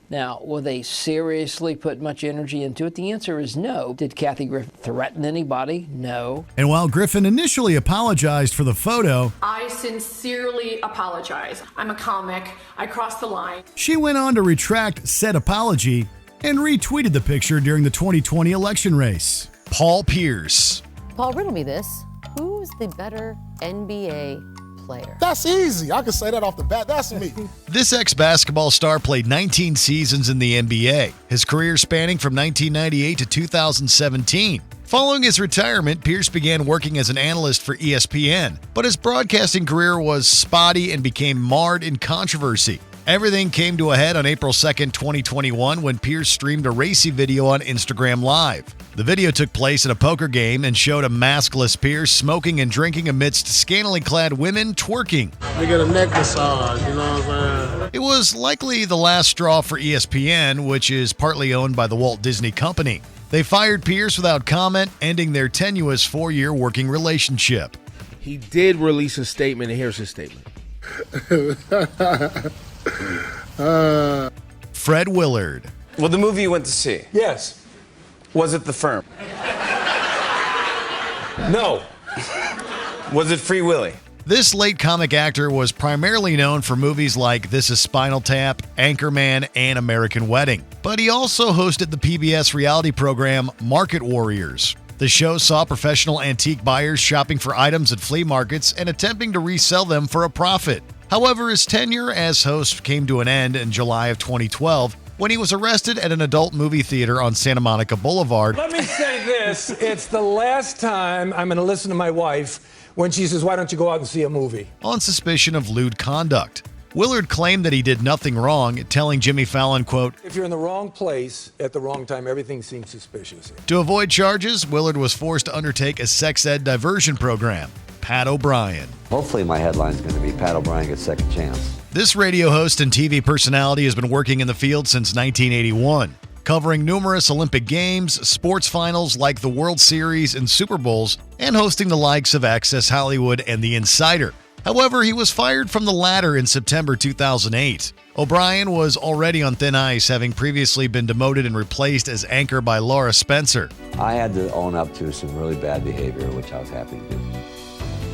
Speaker 5: Now, will they seriously put much energy into it? The answer is no. Did Kathy Griffin threaten anybody? No.
Speaker 1: And while Griffin initially apologized for the photo,
Speaker 9: I sincerely apologize. I'm a comic. I crossed the line.
Speaker 1: She went on to retract said apology and retweeted the picture during the 2020 election race. Paul Pierce.
Speaker 17: Paul, riddle me this. Who's the better NBA player?
Speaker 18: That's easy. I can say that off the bat. That's me.
Speaker 1: This ex-basketball star played 19 seasons in the NBA, his career spanning from 1998 to 2017. Following his retirement, Pierce began working as an analyst for ESPN, but his broadcasting career was spotty and became marred in controversy. Everything came to a head on April 2nd, 2021, when Pierce streamed a racy video on Instagram Live. The video took place at a poker game and showed a maskless Pierce smoking and drinking amidst scantily clad women twerking.
Speaker 18: They get a neck massage, you know what I'm saying?
Speaker 1: It was likely the last straw for ESPN, which is partly owned by the Walt Disney Company. They fired Pierce without comment, ending their tenuous 4-year working relationship.
Speaker 19: He did release a statement, and here's his statement.
Speaker 1: Fred Willard.
Speaker 20: Well, the movie you went to see.
Speaker 19: Yes.
Speaker 20: Was it The Firm?
Speaker 19: No.
Speaker 20: Was it Free Willy?
Speaker 1: This late comic actor was primarily known for movies like This Is Spinal Tap, Anchorman, and American Wedding. But he also hosted the PBS reality program Market Warriors. The show saw professional antique buyers shopping for items at flea markets and attempting to resell them for a profit. However, his tenure as host came to an end in July of 2012 when he was arrested at an adult movie theater on Santa Monica Boulevard.
Speaker 4: Let me say this. It's the last time I'm going to listen to my wife when she says, why don't you go out and see a movie?
Speaker 1: On suspicion of lewd conduct. Willard claimed that he did nothing wrong, telling Jimmy Fallon, quote,
Speaker 4: if you're in the wrong place at the wrong time, everything seems suspicious.
Speaker 1: To avoid charges, Willard was forced to undertake a sex ed diversion program. Pat O'Brien.
Speaker 21: Hopefully my headline's going to be Pat O'Brien gets second chance.
Speaker 1: This radio host and TV personality has been working in the field since 1981, covering numerous Olympic Games, sports finals like the World Series and Super Bowls, and hosting the likes of Access Hollywood and The Insider. However, he was fired from the latter in September 2008. O'Brien was already on thin ice, having previously been demoted and replaced as anchor by Laura Spencer.
Speaker 21: I had to own up to some really bad behavior, which I was happy to do.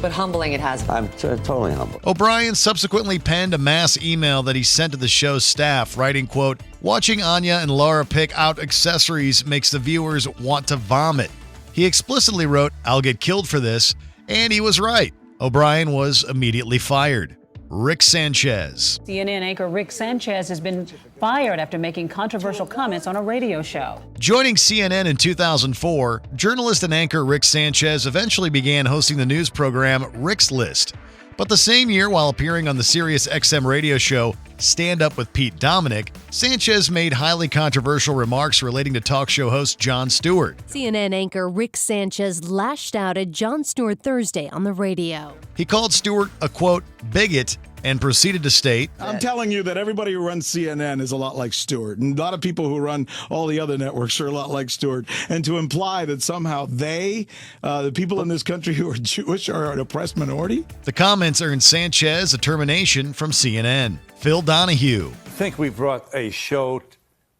Speaker 15: But humbling it has been.
Speaker 21: I'm totally humble.
Speaker 1: O'Brien subsequently penned a mass email that he sent to the show's staff, writing, quote, watching Anya and Laura pick out accessories makes the viewers want to vomit. He explicitly wrote, I'll get killed for this, and he was right. O'Brien was immediately fired. Rick Sanchez.
Speaker 22: CNN anchor Rick Sanchez has been fired after making controversial comments on a radio show.
Speaker 1: Joining CNN in 2004, journalist and anchor Rick Sanchez eventually began hosting the news program Rick's List. But the same year, while appearing on the Sirius XM radio show Stand Up with Pete Dominic, Sanchez made highly controversial remarks relating to talk show host Jon Stewart.
Speaker 2: CNN anchor Rick Sanchez lashed out at Jon Stewart Thursday on the radio.
Speaker 1: He called Stewart a, quote, bigot, and proceeded to state,
Speaker 6: I'm telling you that everybody who runs CNN is a lot like Stewart, and a lot of people who run all the other networks are a lot like Stewart. And to imply that somehow the people in this country who are Jewish, are an oppressed minority?
Speaker 1: The comments earned Sanchez a termination from CNN. Phil Donahue.
Speaker 7: I think we brought a show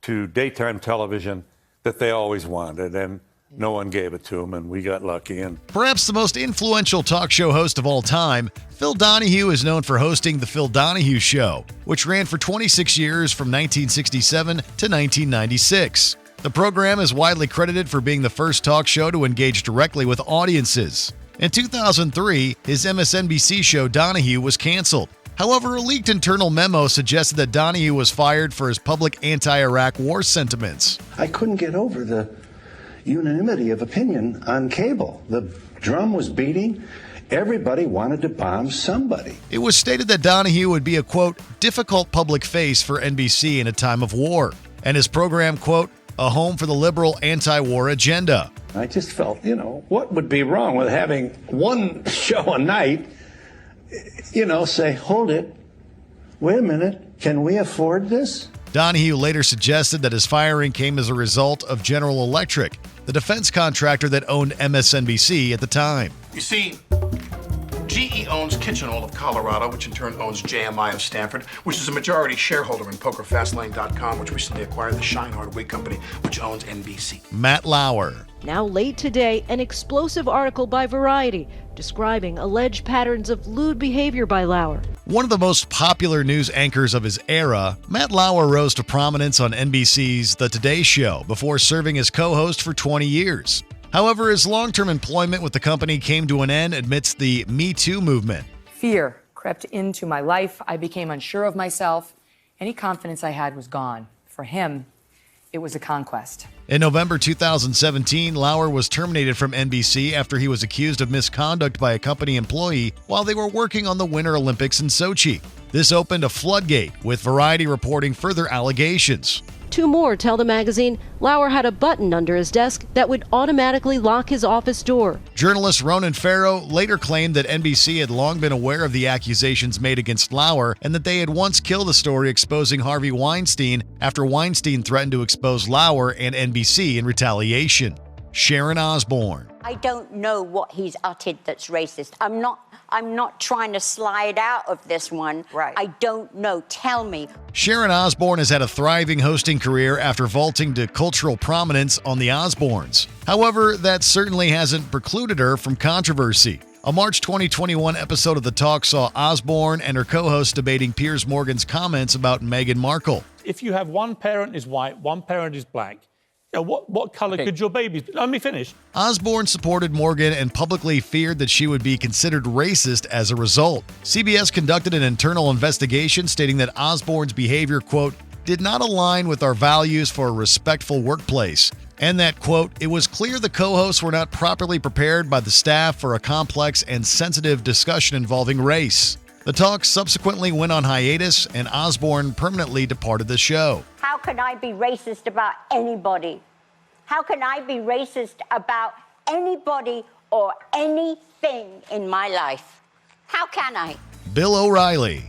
Speaker 7: to daytime television that they always wanted, and no one gave it to them, and we got lucky. And
Speaker 1: perhaps the most influential talk show host of all time, Phil Donahue is known for hosting The Phil Donahue Show, which ran for 26 years from 1967 to 1996. The program is widely credited for being the first talk show to engage directly with audiences. In 2003, his MSNBC show Donahue was canceled. However, a leaked internal memo suggested that Donahue was fired for his public anti-Iraq war sentiments.
Speaker 8: I couldn't get over the unanimity of opinion on cable. The drum was beating. Everybody wanted to bomb somebody.
Speaker 1: It was stated that Donahue would be a, quote, difficult public face for NBC in a time of war, and his program, quote, a home for the liberal anti-war agenda.
Speaker 8: I just felt, what would be wrong with having one show a night, say, hold it, wait a minute, can we afford this?
Speaker 1: Donahue later suggested that his firing came as a result of General Electric, the defense contractor that owned MSNBC at the time.
Speaker 10: You see, GE owns Kitchen Oil of Colorado, which in turn owns JMI of Stanford, which is a majority shareholder in PokerFastlane.com, which recently acquired the Scheinhard Wig Company, which owns NBC.
Speaker 1: Matt Lauer.
Speaker 11: Now late today, an explosive article by Variety describing alleged patterns of lewd behavior by Lauer.
Speaker 1: One of the most popular news anchors of his era, Matt Lauer rose to prominence on NBC's The Today Show before serving as co-host for 20 years. However, his long-term employment with the company came to an end amidst the Me Too movement.
Speaker 30: Fear crept into my life. I became unsure of myself. Any confidence I had was gone. For him, it was a conquest.
Speaker 1: In November 2017, Lauer was terminated from NBC after he was accused of misconduct by a company employee while they were working on the Winter Olympics in Sochi. This opened a floodgate, with Variety reporting further allegations.
Speaker 11: Two more tell the magazine Lauer had a button under his desk that would automatically lock his office door.
Speaker 1: Journalist Ronan Farrow later claimed that NBC had long been aware of the accusations made against Lauer and that they had once killed the story exposing Harvey Weinstein after Weinstein threatened to expose Lauer and NBC in retaliation. Sharon Osborne.
Speaker 13: I don't know what he's uttered that's racist. I'm not trying to slide out of this one. Right. I don't know. Tell me.
Speaker 1: Sharon Osborne has had a thriving hosting career after vaulting to cultural prominence on The Osbournes. However, that certainly hasn't precluded her from controversy. A March 2021 episode of The Talk saw Osborne and her co-host debating Piers Morgan's comments about Meghan Markle.
Speaker 23: If you have one parent is white, one parent is black, what color could your baby be? Let me finish.
Speaker 1: Osborne supported Morgan and publicly feared that she would be considered racist as a result. CBS conducted an internal investigation stating that Osborne's behavior, quote, did not align with our values for a respectful workplace, and that, quote, it was clear the co-hosts were not properly prepared by the staff for a complex and sensitive discussion involving race. The talk subsequently went on hiatus, and Osborne permanently departed the show.
Speaker 13: How can I be racist about anybody? How can I be racist about anybody or anything in my life? How can I?
Speaker 1: Bill O'Reilly.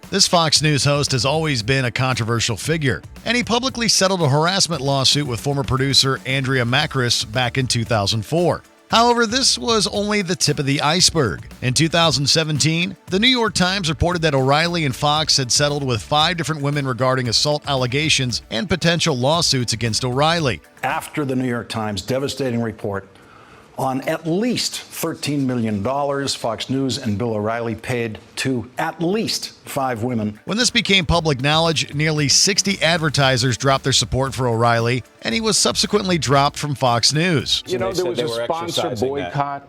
Speaker 1: This Fox News host has always been a controversial figure, and he publicly settled a harassment lawsuit with former producer Andrea Macris back in 2004. However, this was only the tip of the iceberg. In 2017, the New York Times reported that O'Reilly and Fox had settled with 5 different women regarding assault allegations and potential lawsuits against O'Reilly.
Speaker 24: After the New York Times' devastating report on at least $13 million Fox News and Bill O'Reilly paid to at least 5 women.
Speaker 1: When this became public knowledge, nearly 60 advertisers dropped their support for O'Reilly, and he was subsequently dropped from Fox News.
Speaker 25: You know, there was a sponsor boycott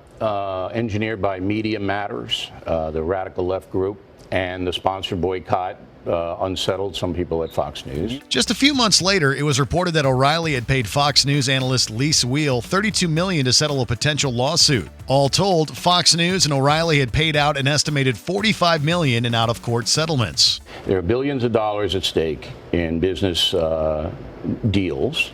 Speaker 25: engineered by Media Matters, the radical left group.
Speaker 3: and the sponsor boycott unsettled some people at Fox News.
Speaker 1: Just a few months later, it was reported that O'Reilly had paid Fox News analyst Lisa Wheel $32 million to settle a potential lawsuit. All told, Fox News and O'Reilly had paid out an estimated $45 million in out-of-court settlements.
Speaker 3: There are billions of dollars at stake in business deals,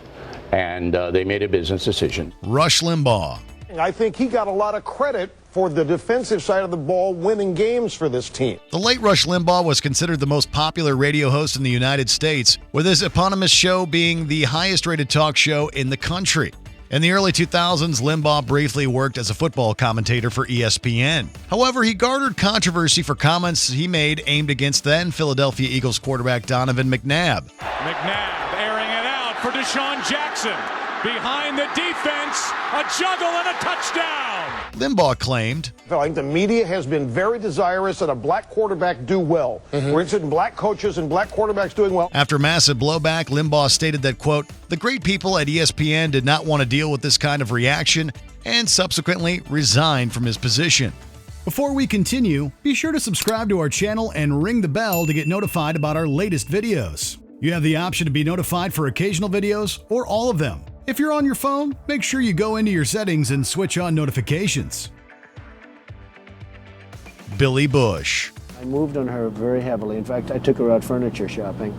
Speaker 3: and they made a business decision.
Speaker 1: Rush Limbaugh.
Speaker 5: I think he got a lot of credit for the defensive side of the ball, winning games for this team.
Speaker 1: The late Rush Limbaugh was considered the most popular radio host in the United States, with his eponymous show being the highest-rated talk show in the country. In the early 2000s, Limbaugh briefly worked as a football commentator for ESPN. However, he garnered controversy for comments he made aimed against then Philadelphia Eagles quarterback Donovan McNabb.
Speaker 12: McNabb airing it out for Deshaun Jackson. Behind the defense, a juggle and a touchdown.
Speaker 1: Limbaugh claimed,
Speaker 5: I think the media has been very desirous that a black quarterback do well. We're interested in black coaches and black quarterbacks doing well.
Speaker 1: After massive blowback, Limbaugh stated that, quote, the great people at ESPN did not want to deal with this kind of reaction and subsequently resigned from his position. Before we continue, be sure to subscribe to our channel and ring the bell to get notified about our latest videos. You have the option to be notified for occasional videos or all of them. If you're on your phone, make sure you go into your settings and switch on notifications. Billy Bush.
Speaker 14: I moved on her very heavily. In fact, I took her out furniture shopping.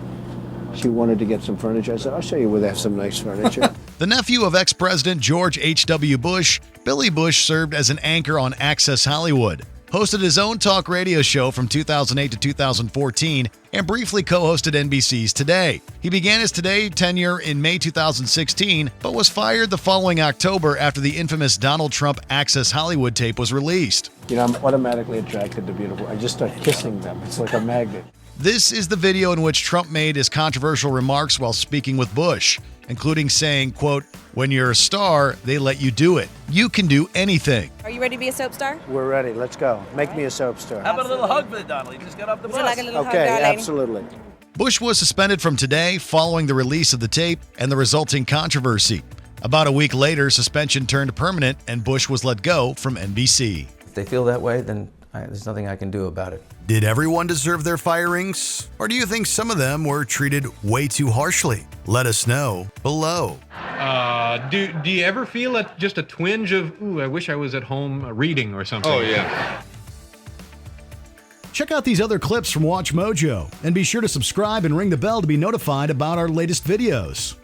Speaker 14: She wanted to get some furniture. I said, I'll show you where they have some nice furniture.
Speaker 1: The nephew of ex-President George H.W. Bush, Billy Bush served as an anchor on Access Hollywood, hosted his own talk radio show from 2008 to 2014, and briefly co-hosted NBC's Today. He began his Today tenure in May 2016, but was fired the following October after the infamous Donald Trump Access Hollywood tape was released.
Speaker 14: You know, I'm automatically attracted to beautiful. I just start kissing them. It's like a magnet.
Speaker 1: This is the video in which Trump made his controversial remarks while speaking with Bush, including saying, quote, when you're a star, they let you do it. You can do anything.
Speaker 16: Are you ready to be a soap star?
Speaker 14: We're ready. Let's go. Make me a soap star.
Speaker 16: How about
Speaker 25: a little hug for the Donald? He just got off the bus.
Speaker 16: Would you like a little hug,
Speaker 14: Okay,
Speaker 16: darling?
Speaker 14: absolutely.
Speaker 1: Bush was suspended from Today following the release of the tape and the resulting controversy. About a week later, suspension turned permanent and Bush was let go from NBC.
Speaker 26: If they feel that way, then there's nothing I can do about it.
Speaker 1: Did everyone deserve their firings? Or do you think some of them were treated way too harshly? Let us know below.
Speaker 27: Do you ever feel just a twinge of, ooh, I wish I was at home reading or something?
Speaker 19: Oh, yeah.
Speaker 1: Check out these other clips from Watch Mojo and be sure to subscribe and ring the bell to be notified about our latest videos.